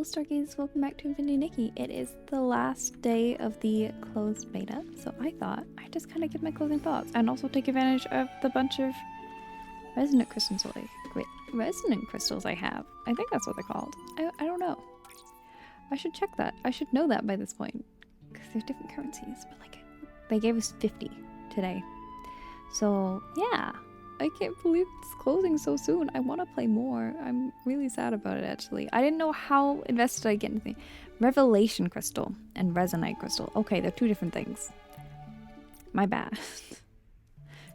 Hello Stargaze, welcome back to Infinity Nikki. It is the last day of the closed beta, so I thought I'd just kind of give my closing thoughts and also take advantage of the bunch of resonant crystals I have. I think that's what they're called. I don't know. I should check that. I should know that by this point, because they're different currencies, but like they gave us 50 today. So yeah, I can't believe it's closing so soon. I want to play more. I'm really sad about it, actually. I didn't know how invested I get in anything. Revelation crystal and resonite crystal. Okay, they're two different things. My bad.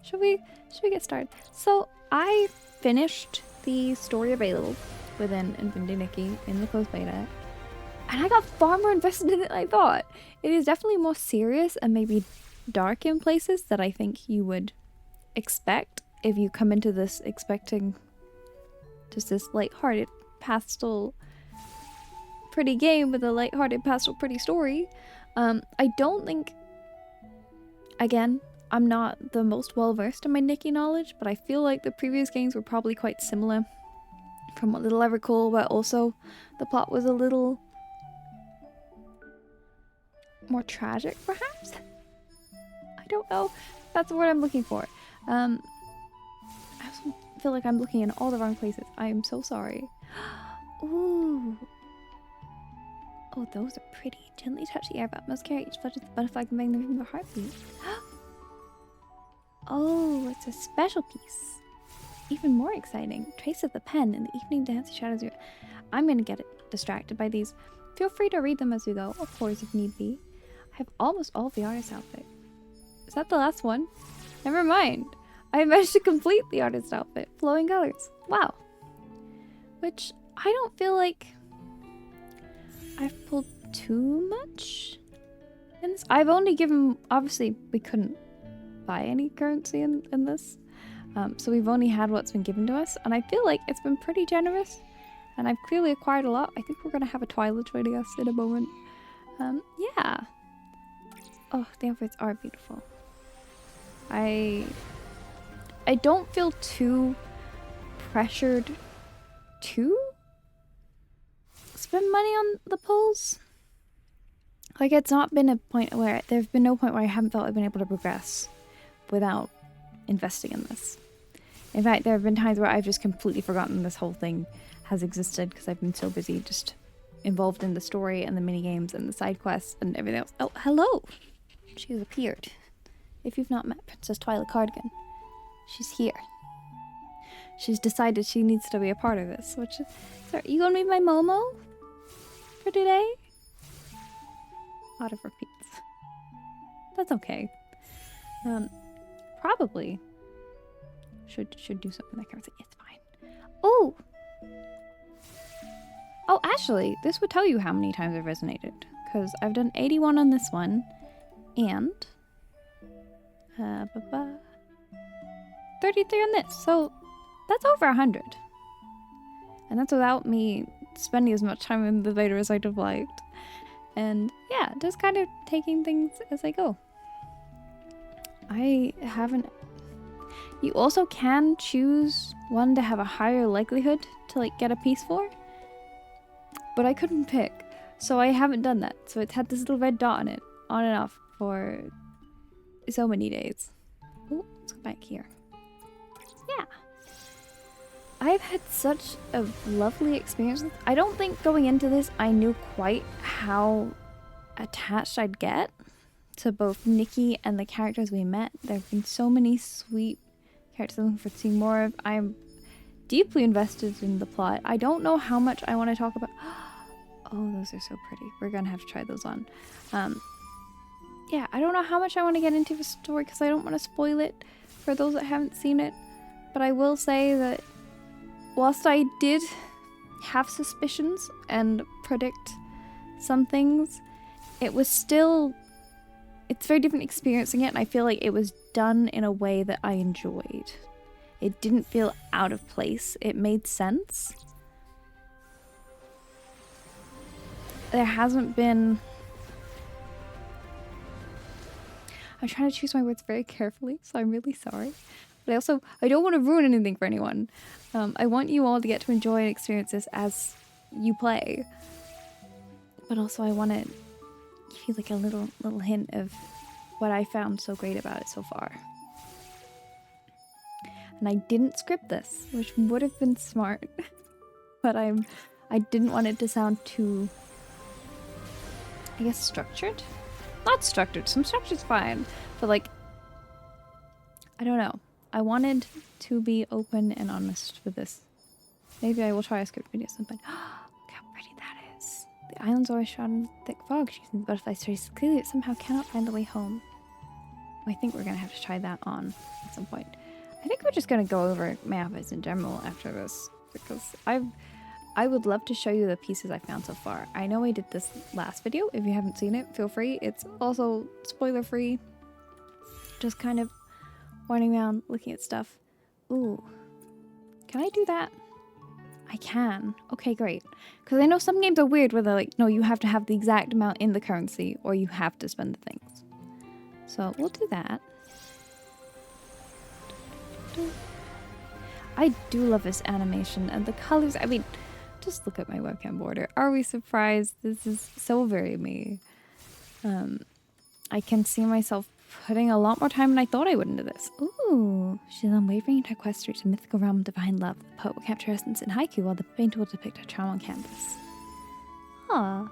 Should we get started? So I finished the story available within Infinity Nikki in the closed beta, and I got far more invested in it than I thought. It is definitely more serious and maybe dark in places that I think you would expect if you come into this expecting just this light-hearted pastel pretty game with a light-hearted pastel pretty story. I don't think, again, I'm not the most well-versed in my Nikki knowledge, but I feel like the previous games were probably quite similar from what little I recall, but also the plot was a little more tragic, perhaps? I don't know. That's the word I'm looking for. I also feel like I'm looking in all the wrong places. I am so sorry. Ooh. Oh, those are pretty. Gently touch the air about most carry each flutters the butterfly conveying the rhythm of a heartbeat. Oh, it's a special piece. Even more exciting. Trace of the pen in the evening dance shadows. I'm gonna get distracted by these. Feel free to read them as we go, of course, if need be. I have almost all of the artist outfit. Is that the last one? Never mind. I managed to complete the artist outfit. Flowing colors. Wow. Which I don't feel like I've pulled too much in this. I've only given, obviously we couldn't buy any currency in this. So we've only had what's been given to us. And I feel like it's been pretty generous. And I've clearly acquired a lot. I think we're going to have a Twilight joining us in a moment. Yeah. Oh, the outfits are beautiful. I don't feel too pressured to spend money on the pulls. Like, it's not been a point where there's been no point where I haven't felt I've been able to progress without investing in this. In fact, there have been times where I've just completely forgotten this whole thing has existed because I've been so busy just involved in the story and the mini games and the side quests and everything else. Oh, hello! She has appeared. If you've not met Princess Twilight Cardigan, she's here. She's decided she needs to be a part of this. Which is, sorry, you gonna be my Momo for today? A lot of repeats. That's okay. Probably should do something like that. It's fine. Oh, actually, this would tell you how many times I've resonated, because I've done 81 on this one, and 33 on this, so that's over 100. And that's without me spending as much time in the beta as I'd have liked. And yeah, just kind of taking things as I go. I haven't... You also can choose one to have a higher likelihood to like get a piece for, but I couldn't pick, so I haven't done that. So it's had this little red dot on it, on and off, for so many days. Oh, let's go back here. Yeah. I've had such a lovely experience with... I don't think going into this I knew quite how attached I'd get to both Nikki and the characters we met. There have been so many sweet characters I'm looking forward to seeing more of. I'm deeply invested in the plot. I don't know how much I want to talk about... Oh, those are so pretty. We're gonna have to try those on. Yeah, I don't know how much I want to get into the story because I don't want to spoil it for those that haven't seen it. But I will say that whilst I did have suspicions and predict some things, it was still... It's very different experiencing it, and I feel like it was done in a way that I enjoyed. It didn't feel out of place. It made sense. There hasn't been... I'm trying to choose my words very carefully, so I'm really sorry. But I don't want to ruin anything for anyone. I want you all to get to enjoy and experience this as you play. But also I want to give you like a little hint of what I found so great about it so far. And I didn't script this, which would have been smart. But I didn't want it to sound too, I guess, structured? Not structured. Some structure's fine. But like, I don't know. I wanted to be open and honest with this. Maybe I will try a script video sometime. Look how pretty that is. The island's always shrouded in thick fog. She sees the butterflies trace clearly, it somehow cannot find the way home. I think we're gonna have to try that on at some point. I think we're just gonna go over maps in general after this, because I would love to show you the pieces I found so far. I know I did this last video. If you haven't seen it, feel free. It's also spoiler free. Just kind of wandering around, looking at stuff. Ooh, can I do that? I can. Okay, great. Because I know some games are weird where they're like, no, you have to have the exact amount in the currency or you have to spend the things. So we'll do that. I do love this animation and the colors. I mean, just look at my webcam border. Are we surprised? This is so very me. I can see myself putting a lot more time than I thought I would into this. Ooh, she's unwavering in her quest to reach a mythical realm of divine love. The poet will capture essence in haiku while the painter will depict her charm on canvas. Huh.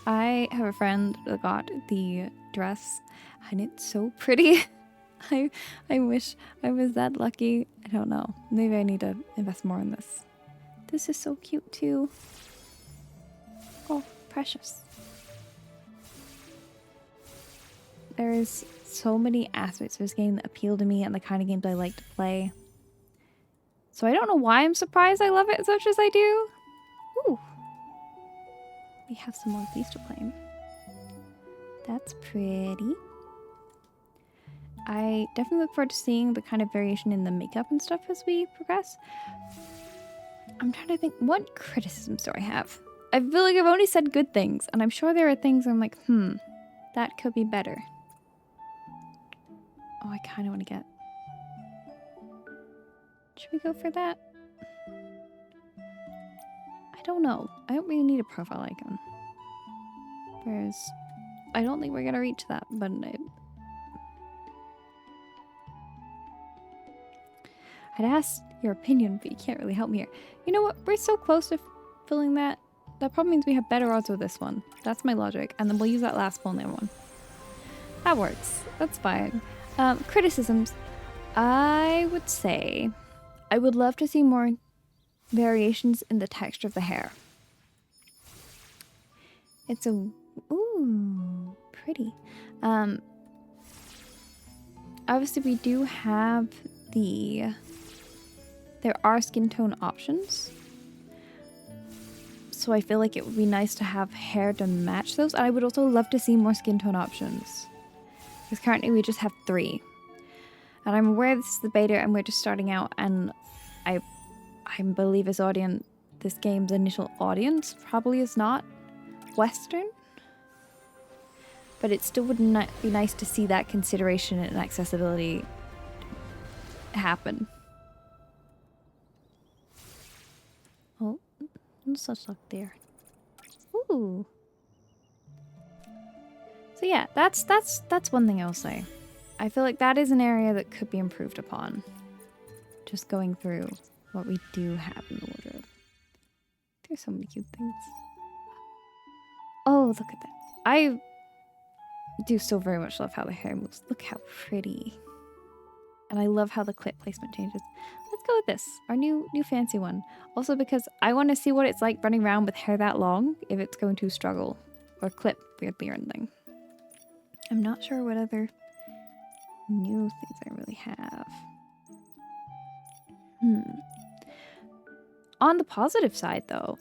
I have a friend that got the dress and it's so pretty. I wish I was that lucky. I don't know. Maybe I need to invest more in this. This is so cute too. Oh, precious. There's so many aspects of this game that appeal to me and the kind of games I like to play. So I don't know why I'm surprised I love it as much as I do. Ooh. We have some more of these to claim. That's pretty. I definitely look forward to seeing the kind of variation in the makeup and stuff as we progress. I'm trying to think, what criticisms do I have? I feel like I've only said good things, and I'm sure there are things where I'm like, that could be better. Oh, I kind of want to get... Should we go for that? I don't know. I don't really need a profile icon. Whereas, I don't think we're going to reach that, but... I'd ask your opinion, but you can't really help me here. You know what? We're so close to filling that. That probably means we have better odds with this one. That's my logic. And then we'll use that last full name one. That works. That's fine. Criticisms. I would say I would love to see more variations in the texture of the hair. It's a... Ooh, pretty. Obviously, we do have the... There are skin tone options. So I feel like it would be nice to have hair to match those. And I would also love to see more skin tone options. Because currently we just have 3. And I'm aware this is the beta and we're just starting out. And I believe this game's initial audience probably is not Western. But it still would be nice to see that consideration and accessibility happen. Oh, no such luck there. Ooh. So yeah, that's one thing I'll say. I feel like that is an area that could be improved upon. Just going through what we do have in the wardrobe. There's so many cute things. Oh, look at that. I do so very much love how the hair moves. Look how pretty. And I love how the clip placement changes. Let's go with this, our new fancy one. Also because I want to see what it's like running around with hair that long, if it's going to struggle or clip weirdly or anything. I'm not sure what other new things I really have. On the positive side though,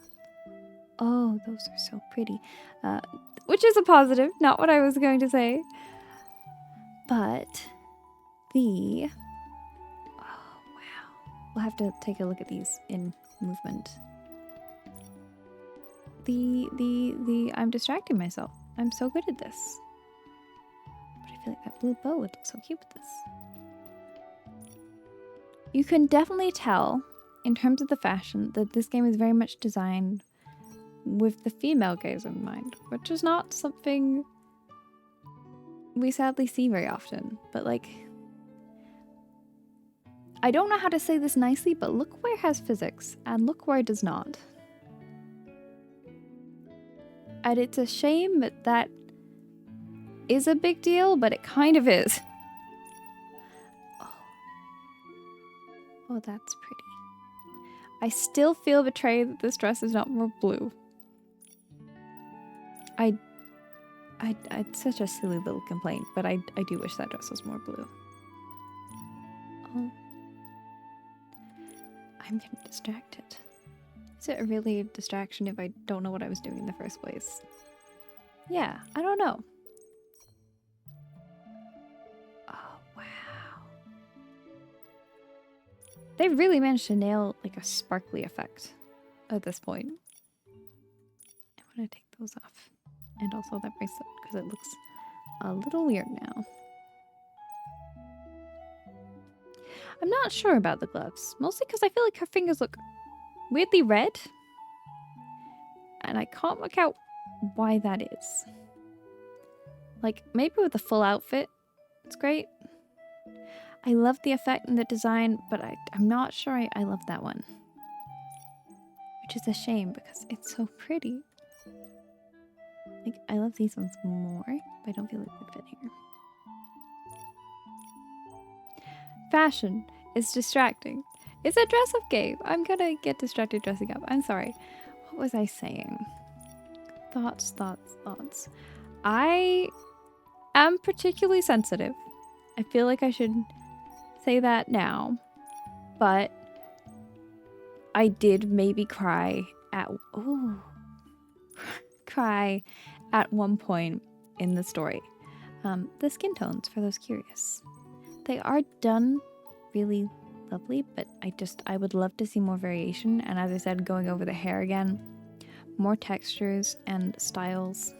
oh, those are so pretty. Which is a positive, not what I was going to say. But the... Oh, wow. We'll have to take a look at these in movement. I'm distracting myself. I'm so good at this. But I feel like that blue bow would look so cute with this. You can definitely tell, in terms of the fashion, that this game is very much designed with the female gaze in mind, which is not something we sadly see very often. But like, I don't know how to say this nicely, but look where it has physics and look where it does not. And it's a shame that that is a big deal, but it kind of is. Oh, that's pretty. I still feel betrayed that this dress is not more blue. It's such a silly little complaint, but I do wish that dress was more blue. Oh. I'm getting distracted. Is it really a distraction if I don't know what I was doing in the first place? Yeah, I don't know. Oh, wow. They really managed to nail like a sparkly effect at this point. I want to take those off. And also that bracelet because it looks a little weird now. I'm not sure about the gloves, mostly because I feel like her fingers look weirdly red. And I can't work out why that is. Like, maybe with the full outfit, it's great. I love the effect and the design, but I'm not sure I love that one. Which is a shame because it's so pretty. Like, I love these ones more, but I don't feel like they fit here. Fashion is distracting. It's a dress-up game. I'm gonna get distracted dressing up. I'm sorry. What was I saying? Thoughts. I am particularly sensitive. I feel like I should say that now. But I did maybe cry at... Ooh. Cry at one point in the story. The skin tones, for those curious. They are done really lovely, but I would love to see more variation. And as I said, going over the hair again, more textures and styles.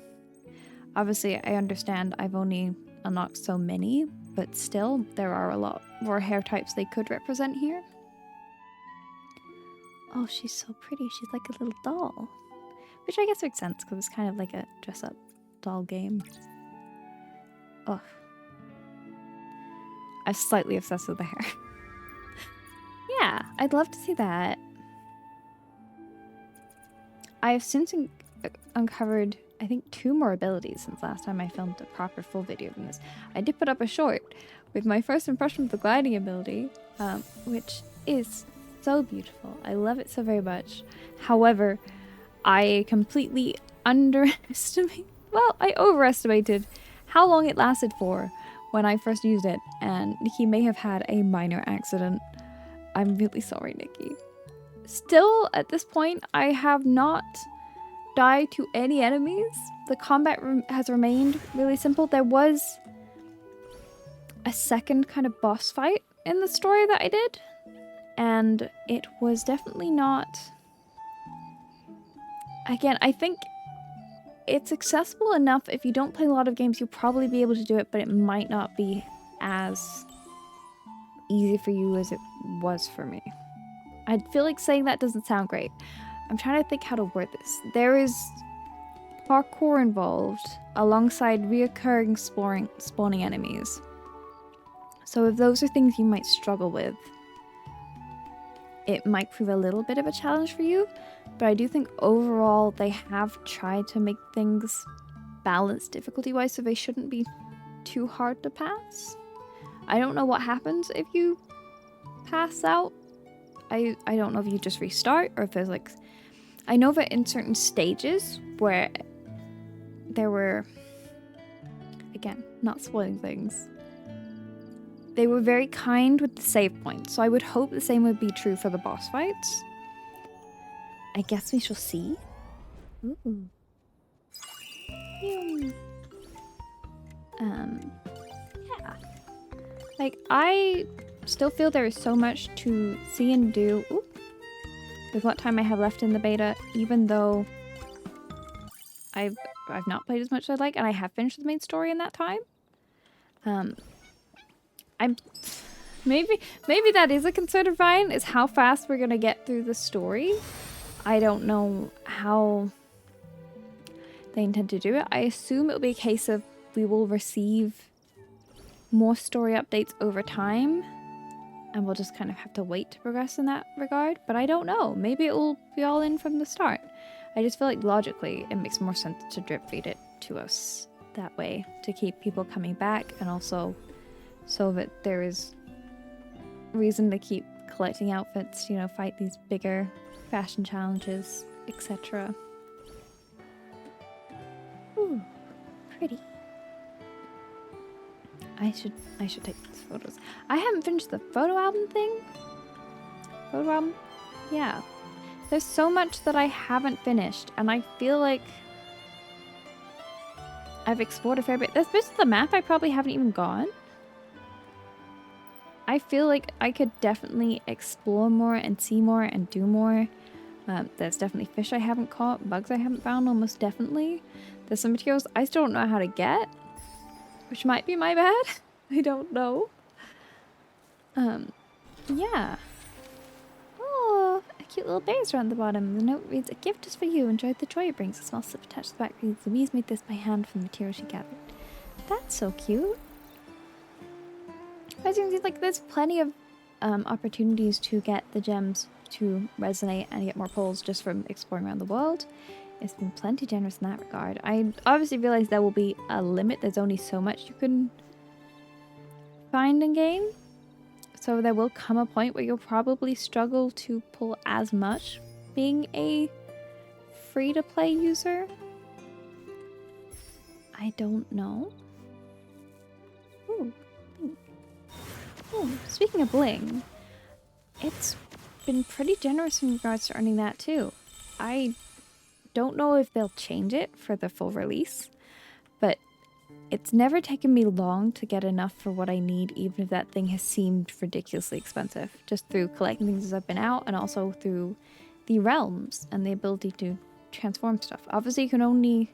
Obviously, I understand I've only unlocked so many, but still, there are a lot more hair types they could represent here. Oh, she's so pretty. She's like a little doll. Which I guess makes sense, because it's kind of like a dress-up doll game. Oh. I'm slightly obsessed with the hair. Yeah, I'd love to see that. I have since uncovered, I think, 2 more abilities since last time I filmed a proper full video from this. I did put up a short with my first impression of the gliding ability, which is so beautiful. I love it so very much. However, I completely I overestimated how long it lasted for when I first used it, and Nikki may have had a minor accident. I'm really sorry, Nikki. Still, at this point, I have not died to any enemies. The combat has remained really simple. There was a second kind of boss fight in the story that I did, and it was definitely not... Again, I think it's accessible enough. If you don't play a lot of games, you'll probably be able to do it, but it might not be as easy for you as it was for me. I feel like saying that doesn't sound great. I'm trying to think how to word this. There is parkour involved alongside reoccurring spawning enemies. So if those are things you might struggle with, it might prove a little bit of a challenge for you. But I do think overall they have tried to make things balanced difficulty-wise, so they shouldn't be too hard to pass. I don't know what happens if you pass out. I don't know if you just restart or if there's like... I know that in certain stages where there were... Again, not spoiling things. They were very kind with the save points, so I would hope the same would be true for the boss fights. I guess we shall see. Ooh. Yeah. Like, I still feel there is so much to see and do with what time I have left in the beta, even though I've not played as much as I'd like, and I have finished the main story in that time. Maybe that is a concern of mine, is how fast we're gonna get through the story. I don't know how they intend to do it. I assume it'll be a case of we will receive more story updates over time, and we'll just kind of have to wait to progress in that regard. But I don't know. Maybe it will be all in from the start. I just feel like logically it makes more sense to drip feed it to us that way, to keep people coming back, and also so that there is reason to keep collecting outfits, you know, fight these bigger fashion challenges, etc. Ooh, pretty. I should take these photos. I haven't finished the photo album thing. Photo album? Yeah. There's so much that I haven't finished, and I feel like I've explored a fair bit. There's bits of the map I probably haven't even gone. I feel like I could definitely explore more and see more and do more. There's definitely fish I haven't caught, bugs I haven't found, almost definitely. There's some materials I still don't know how to get, which might be my bad. I don't know. Yeah. Oh, a cute little berries around the bottom. The note reads, "A gift is for you. Enjoy the joy it brings." A small slip attached to the back reads, "Louise made this by hand from the material she gathered." That's so cute. As you can see, like, there's plenty of opportunities to get the gems to resonate and get more pulls just from exploring around the world. It's been plenty generous in that regard. I obviously realize there will be a limit. There's only so much you can find in game. So there will come a point where you'll probably struggle to pull as much being a free-to-play user. I don't know. Ooh, pink. Ooh, speaking of bling, it's been pretty generous in regards to earning that too. I don't know if they'll change it for the full release, but it's never taken me long to get enough for what I need, even if that thing has seemed ridiculously expensive, just through collecting things as I've been out, and also through the realms and the ability to transform stuff. Obviously you can only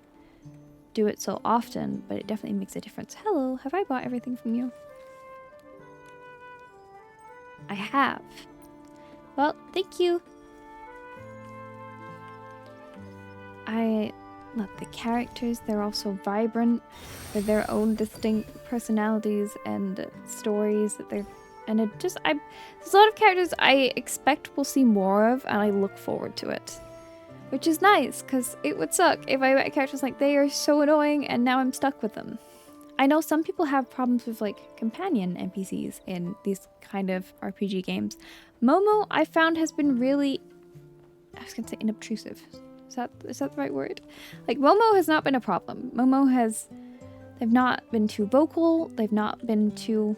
do it so often, but it definitely makes a difference. Hello, have I bought everything from you? I have. Well, thank you. I love the characters. They're also vibrant with their own distinct personalities and stories that they're, and it just, there's a lot of characters I expect we'll see more of, and I look forward to it, which is nice, because it would suck if I met characters like, they are so annoying and now I'm stuck with them. I know some people have problems with, like, companion NPCs in these kind of RPG games. Momo, I found, has been really, I was gonna say inobtrusive. Is that the right word? Like, Momo has not been a problem. They've not been too vocal. They've not been too,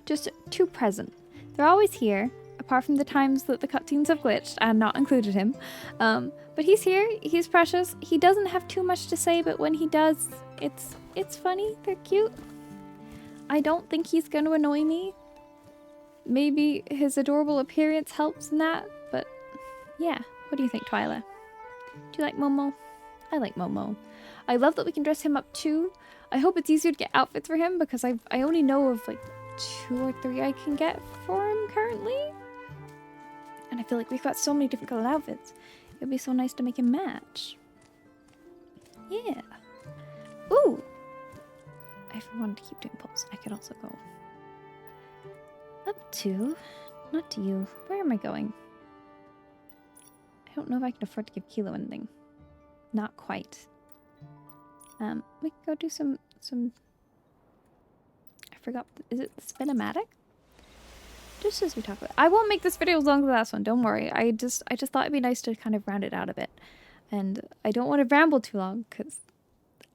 just too present. They're always here, apart from the times that the cutscenes have glitched and not included him. But he's here. He's precious. He doesn't have too much to say, but when he does, it's funny. They're cute. I don't think he's going to annoy me. Maybe his adorable appearance helps in that, but yeah. What do you think, Twyla? Do you like Momo? I like Momo. I love that we can dress him up too. I hope it's easier to get outfits for him, because I only know of like 2 or 3 I can get for him currently. And I feel like we've got so many different colored outfits. It'd be so nice to make him match. Yeah. Ooh! If I wanted to keep doing pulls, I could also go up to, not to you. Where am I going? I don't know if I can afford to give Kilo anything. Not quite. We can go do some, I forgot, is it the Spinomatic? Just as we talk about it. I won't make this video as long as the last one, don't worry. I just thought it'd be nice to kind of round it out a bit. And I don't want to ramble too long, because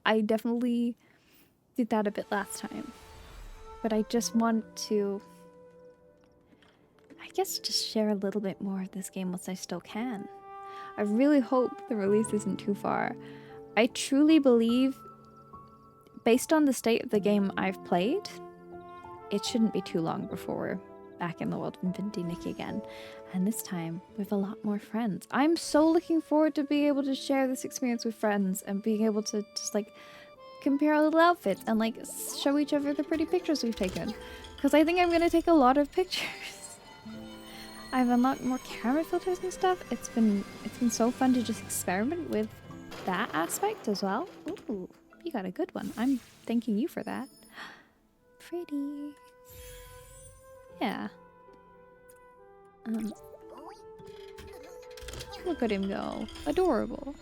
I definitely did that a bit last time. But I just want to, I guess, just share a little bit more of this game once I still can. I really hope the release isn't too far. I truly believe, based on the state of the game I've played, it shouldn't be too long before we're back in the world of Infinity Nikki again. And this time, with a lot more friends. I'm so looking forward to being able to share this experience with friends and being able to just, like, compare our little outfits and, like, show each other the pretty pictures we've taken. Because I think I'm going to take a lot of pictures. I've unlocked more camera filters and stuff. It's been so fun to just experiment with that aspect as well. Ooh, you got a good one. I'm thanking you for that. Pretty. Yeah. Look at him go. Adorable.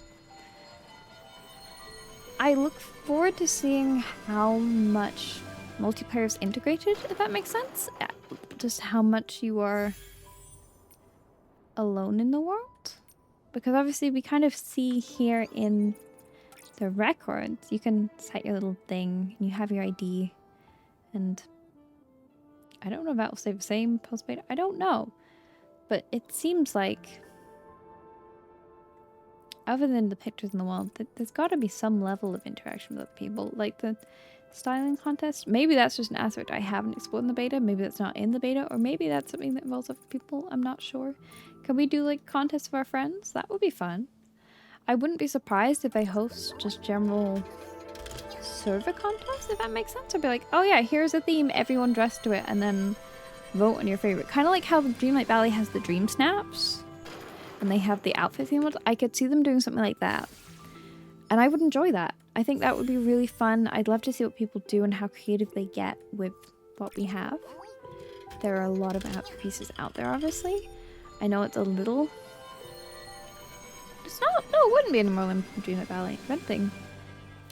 I look forward to seeing how much multiplayer is integrated, if that makes sense. Just how much you are alone in the world. Because obviously we kind of see here in the records, you can set your little thing, and you have your ID, and I don't know if that will stay the same post-beta. I don't know. But it seems like, other than the pictures in the wall, there's got to be some level of interaction with other people. Like the styling contest. Maybe that's just an aspect I haven't explored in the beta. Maybe that's not in the beta. Or maybe that's something that involves other people. I'm not sure. Can we do like contests of our friends? That would be fun. I wouldn't be surprised if I host just general server contests, if that makes sense. I'd be like, oh yeah, here's a theme, everyone dress to it, and then vote on your favorite. Kind of like how Dreamlight Valley has the Dream Snaps, and they have the outfit theme ones. I could see them doing something like that. And I would enjoy that. I think that would be really fun. I'd love to see what people do and how creative they get with what we have. There are a lot of outfit pieces out there, obviously. I know it's a little... It's not... No, it wouldn't be any more than Dreamlight Valley. Red thing.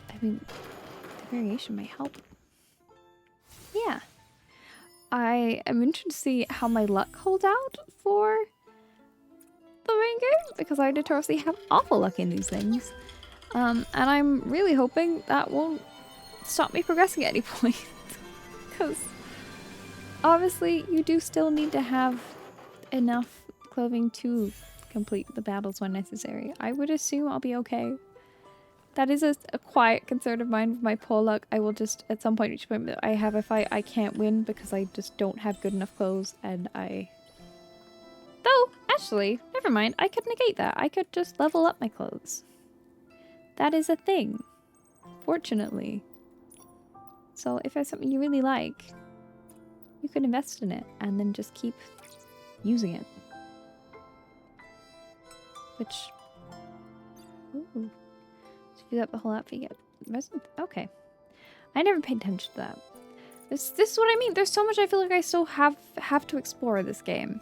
I mean, the variation might help. Yeah. I am interested to see how my luck holds out for the main game, because I notoriously have awful luck in these things. And I'm really hoping that won't stop me progressing at any point. Because obviously you do still need to have enough clothing to complete the battles when necessary. I would assume I'll be okay. That is a quiet concern of mine with my poor luck. I will just, at some point, each point that I have a fight, I can't win because I just don't have good enough clothes, and I... Though, actually, never mind. I could negate that. I could just level up my clothes. That is a thing. Fortunately. So if there's something you really like, you can invest in it and then just keep using it. Which... Ooh. So you do that the whole outfit, you get resin? Okay. I never paid attention to that. This is what I mean. There's so much I feel like I still have to explore this game.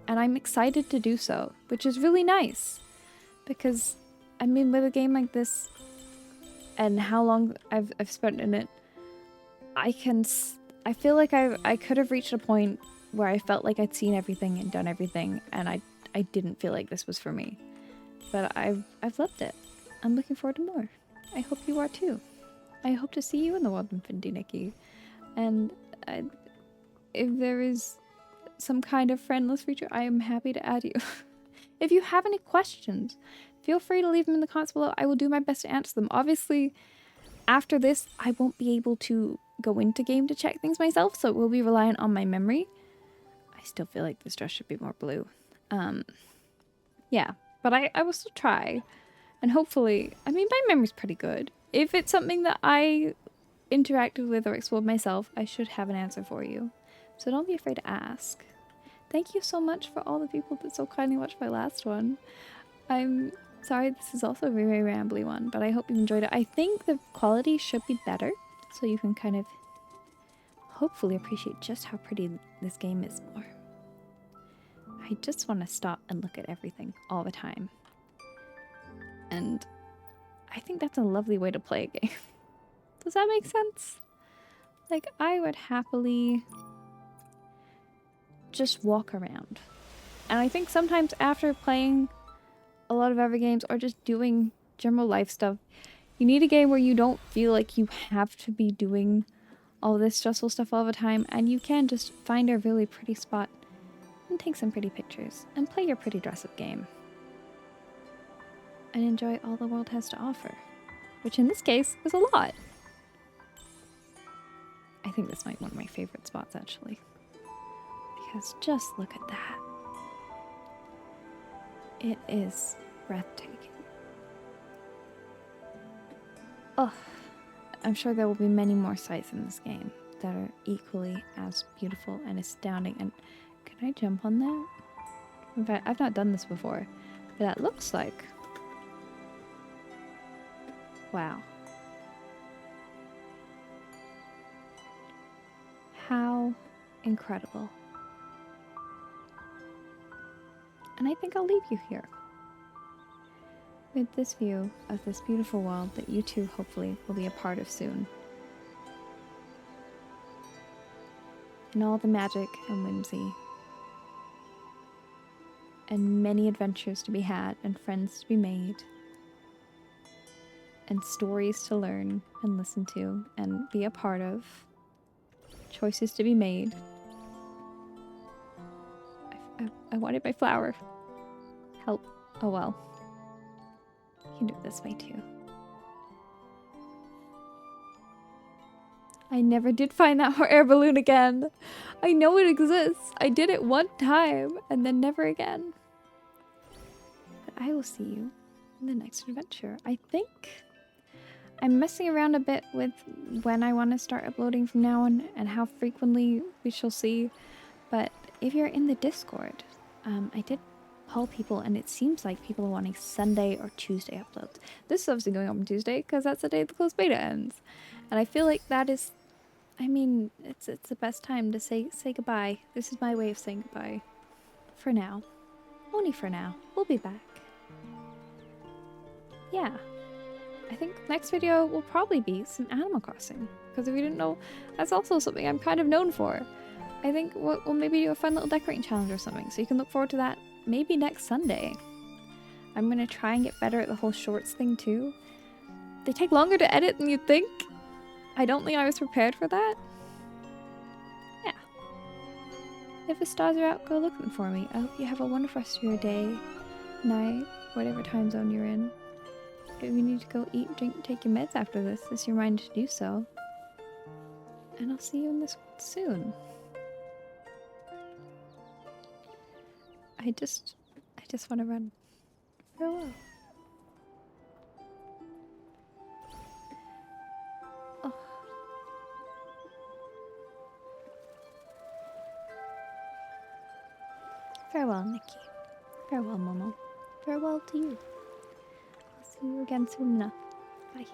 And I'm excited to do so, which is really nice. Because, I mean, with a game like this, and how long I've spent in it, I feel like I could have reached a point where I felt like I'd seen everything and done everything, and I didn't feel like this was for me. But I've loved it. I'm looking forward to more. I hope you are too. I hope to see you in the world of Infinity Nikki. And if there is some kind of friendless feature, I am happy to add you. If you have any questions, feel free to leave them in the comments below. I will do my best to answer them. Obviously, after this, I won't be able to go into game to check things myself, so it will be reliant on my memory. I still feel like this dress should be more blue. Yeah, but I will still try. And hopefully, I mean, my memory's pretty good. If it's something that I interacted with or explored myself, I should have an answer for you. So don't be afraid to ask. Thank you so much for all the people that so kindly watched my last one. I'm sorry this is also a very, very rambly one, but I hope you enjoyed it. I think the quality should be better, so you can kind of hopefully appreciate just how pretty this game is more. I just want to stop and look at everything all the time. And I think that's a lovely way to play a game. Does that make sense? Like, I would happily just walk around. And I think sometimes after playing a lot of other games or just doing general life stuff, you need a game where you don't feel like you have to be doing all this stressful stuff all the time, and you can just find a really pretty spot and take some pretty pictures and play your pretty dress-up game. And enjoy all the world has to offer. Which in this case is a lot. I think this might be one of my favorite spots, actually. Because just look at that. It is breathtaking. Oh, I'm sure there will be many more sights in this game that are equally as beautiful and astounding. And can I jump on that? In fact, I've not done this before, but that looks like... Wow. How incredible. And I think I'll leave you here with this view of this beautiful world that you two hopefully will be a part of soon. And all the magic and whimsy. And many adventures to be had and friends to be made. And stories to learn and listen to and be a part of. Choices to be made. I wanted my flower. Help. Oh well. You can do it this way too. I never did find that hot air balloon again. I know it exists. I did it one time and then never again. But I will see you in the next adventure. I think I'm messing around a bit with when I want to start uploading from now on and how frequently we shall see. But if you're in the Discord, I did poll people and it seems like people are wanting Sunday or Tuesday uploads. This is obviously going up on Tuesday because that's the day the closed beta ends. And I feel like that is, I mean, it's the best time to say goodbye. This is my way of saying goodbye. For now. Only for now. We'll be back. Yeah. I think next video will probably be some Animal Crossing. Because if you didn't know, that's also something I'm kind of known for. I think we'll maybe do a fun little decorating challenge or something. So you can look forward to that maybe next Sunday. I'm going to try and get better at the whole shorts thing too. They take longer to edit than you'd think. I don't think I was prepared for that. Yeah. If the stars are out, go looking for me. I hope you have a wonderful rest of your day, night, whatever time zone you're in. If you need to go eat, drink, take your meds after this, it's your mind to do so. And I'll see you in this one soon. I just want to run. Farewell. Oh. Farewell, Nikki. Farewell, Momo. Farewell to you. I'll see you again soon enough. Bye.